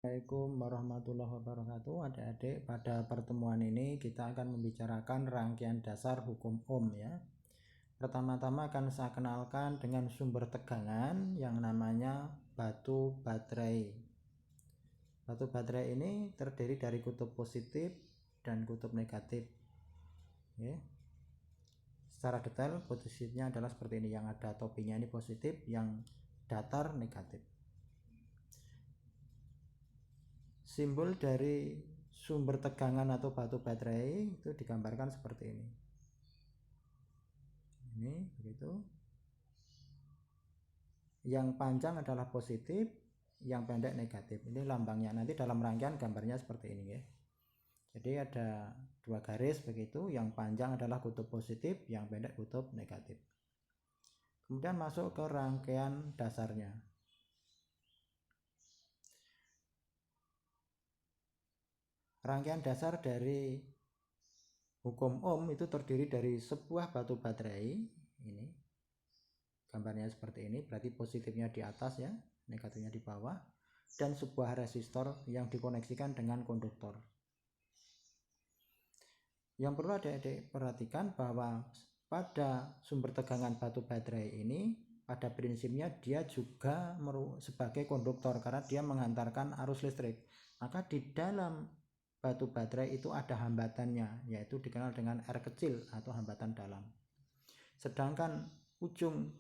Assalamualaikum warahmatullahi wabarakatuh. Adik-adik, pada pertemuan ini kita akan membicarakan rangkaian dasar hukum Ohm ya. Pertama-tama akan saya kenalkan dengan sumber tegangan yang namanya batu baterai. Batu baterai ini terdiri dari kutub positif dan kutub negatif ya. Secara detail posisinya adalah seperti ini, yang ada topinya ini positif, yang datar negatif. Simbol dari sumber tegangan atau batu baterai itu digambarkan seperti ini. Ini begitu. Yang panjang adalah positif, yang pendek negatif. Ini lambangnya. Nanti dalam rangkaian gambarnya seperti ini ya. Jadi ada dua garis begitu, yang panjang adalah kutub positif, yang pendek kutub negatif. Kemudian masuk ke rangkaian dasarnya. Rangkaian dasar dari hukum Ohm itu terdiri dari sebuah batu baterai. Ini gambarnya seperti ini, berarti positifnya di atas ya, negatifnya di bawah, dan sebuah resistor yang dikoneksikan dengan konduktor. Yang perlu adik-adik perhatikan bahwa pada sumber tegangan batu baterai ini pada prinsipnya dia juga sebagai konduktor karena dia menghantarkan arus listrik. Maka di dalam batu baterai itu ada hambatannya, yaitu dikenal dengan R kecil atau hambatan dalam. Sedangkan ujung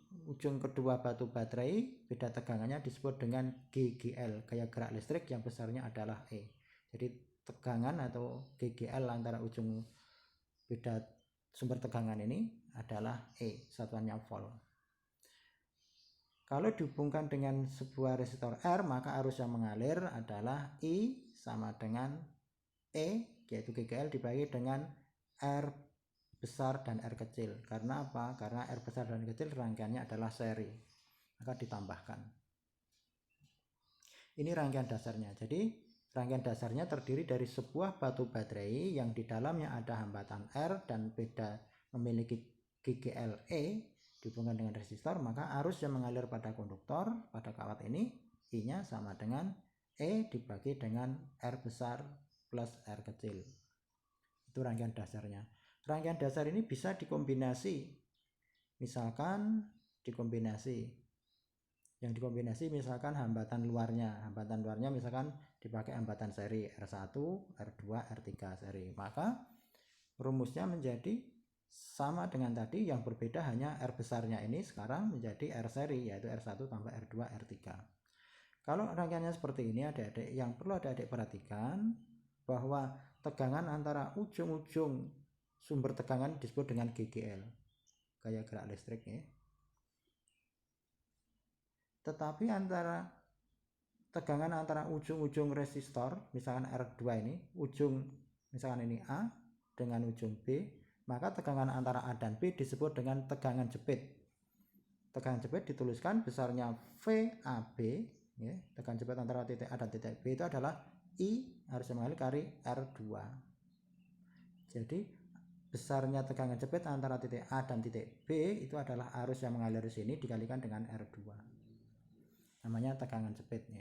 kedua batu baterai beda tegangannya disebut dengan GGL, gaya gerak listrik yang besarnya adalah E. Jadi tegangan atau GGL antara ujung beda sumber tegangan ini adalah E, satuannya volt. Kalau dihubungkan dengan sebuah resistor R, maka arus yang mengalir adalah I sama dengan E, yaitu GGL dibagi dengan R besar dan R kecil. Karena apa? Karena R besar dan R kecil rangkaiannya adalah seri, maka ditambahkan. Ini rangkaian dasarnya. Jadi rangkaian dasarnya terdiri dari sebuah batu baterai yang di dalamnya ada hambatan R dan beda memiliki GGLE dihubungkan dengan resistor, maka arus yang mengalir pada konduktor pada kawat ini I-nya sama dengan E dibagi dengan R besar plus R kecil. Itu rangkaian dasarnya. Rangkaian dasar ini bisa dikombinasi. Misalkan yang dikombinasi misalkan hambatan luarnya misalkan dipakai hambatan seri R1, R2, R3 seri, maka rumusnya menjadi sama dengan tadi, yang berbeda hanya R besarnya ini sekarang menjadi R seri, yaitu R1 tambah R2, R3. Kalau rangkaiannya seperti ini adik-adik, yang perlu adik-adik perhatikan bahwa tegangan antara ujung-ujung sumber tegangan disebut dengan GGL, gaya gerak listrik ya. Tetapi tegangan antara ujung-ujung resistor, misalkan R2 ini, misalkan ini A dengan ujung B, maka tegangan antara A dan B disebut dengan tegangan jepit. Tegangan jepit dituliskan besarnya VAB, ya, tegangan jepit antara titik A dan titik B itu adalah I harus mengalir kali R2. Jadi besarnya tegangan jepit antara titik A dan titik B itu adalah arus yang mengalir di sini dikalikan dengan R2. Namanya tegangan jepit ya.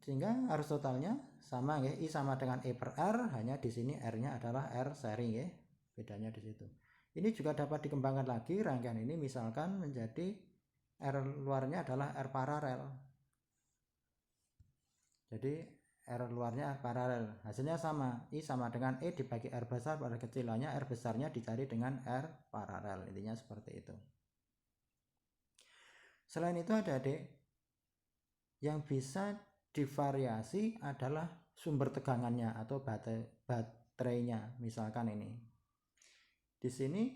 Sehingga arus totalnya sama ya, I sama dengan E per R, hanya di sini R-nya adalah R seri ya. Bedanya di situ. Ini juga dapat dikembangkan lagi rangkaian ini, misalkan menjadi R luarnya adalah R paralel. Jadi R luarnya paralel, hasilnya sama, I sama dengan E dibagi R besar pada kecil, hanya R besarnya dicari dengan R paralel, intinya seperti itu. Selain itu adik-adik, yang bisa divariasi adalah sumber tegangannya atau baterainya. Misalkan ini, di sini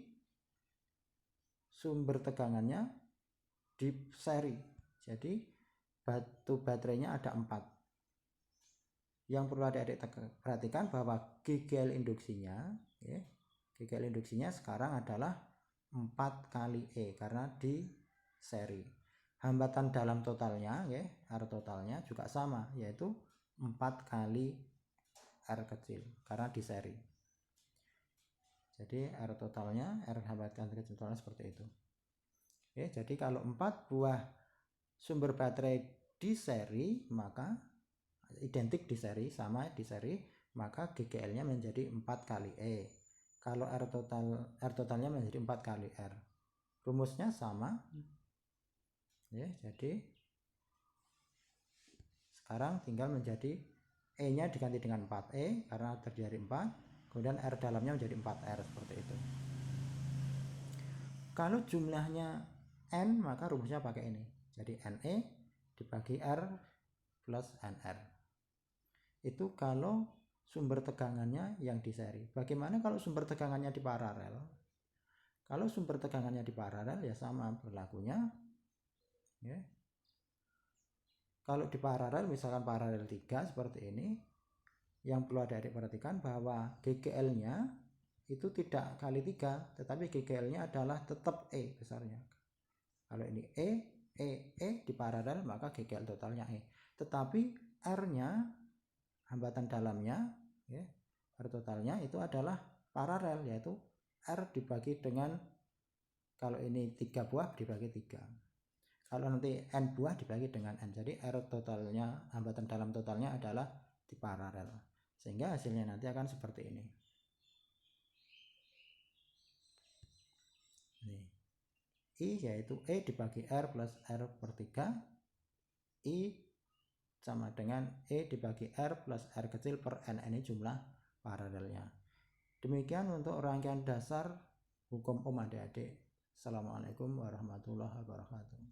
sumber tegangannya di seri, jadi batu baterainya ada 4. Yang perlu adik-adik perhatikan bahwa GGL induksinya ya, GGL induksinya sekarang adalah 4 kali E karena di seri. Hambatan dalam totalnya ya, R totalnya juga sama, yaitu 4 kali R kecil karena di seri. Jadi R totalnya, R hambatan kecil totalnya seperti itu. Ya, jadi kalau 4 buah sumber baterai di seri, maka identik di seri, sama di seri, maka GGL-nya menjadi 4 kali E. Kalau R totalnya menjadi 4 kali R. Rumusnya sama. Ya, jadi sekarang tinggal menjadi E-nya diganti dengan 4E karena terdiri dari 4, kemudian R dalamnya menjadi 4R seperti itu. Kalau jumlahnya N, maka rumusnya pakai ini. Jadi NE dibagi R plus NR. Itu kalau sumber tegangannya yang di seri. Bagaimana kalau sumber tegangannya di paralel? Kalau sumber tegangannya di paralel ya sama berlakunya. Ya. Kalau di paralel, misalkan paralel 3 seperti ini, yang perlu adik-adik perhatikan bahwa GGL-nya itu tidak kali 3, tetapi GGL-nya adalah tetap E besarnya. Kalau ini E di paralel, maka GGL totalnya E. Tetapi R-nya, hambatan dalamnya, ya, R totalnya itu adalah paralel, yaitu R dibagi dengan, kalau ini 3 buah dibagi 3. Kalau nanti N buah dibagi dengan N. Jadi R totalnya, hambatan dalam totalnya adalah di paralel. Sehingga hasilnya nanti akan seperti ini. Nih. I yaitu E dibagi R plus R per 3. I sama dengan E dibagi R plus R kecil per N. Ini jumlah paralelnya. Demikian untuk rangkaian dasar hukum Ohm adik-adik. Assalamualaikum warahmatullahi wabarakatuh.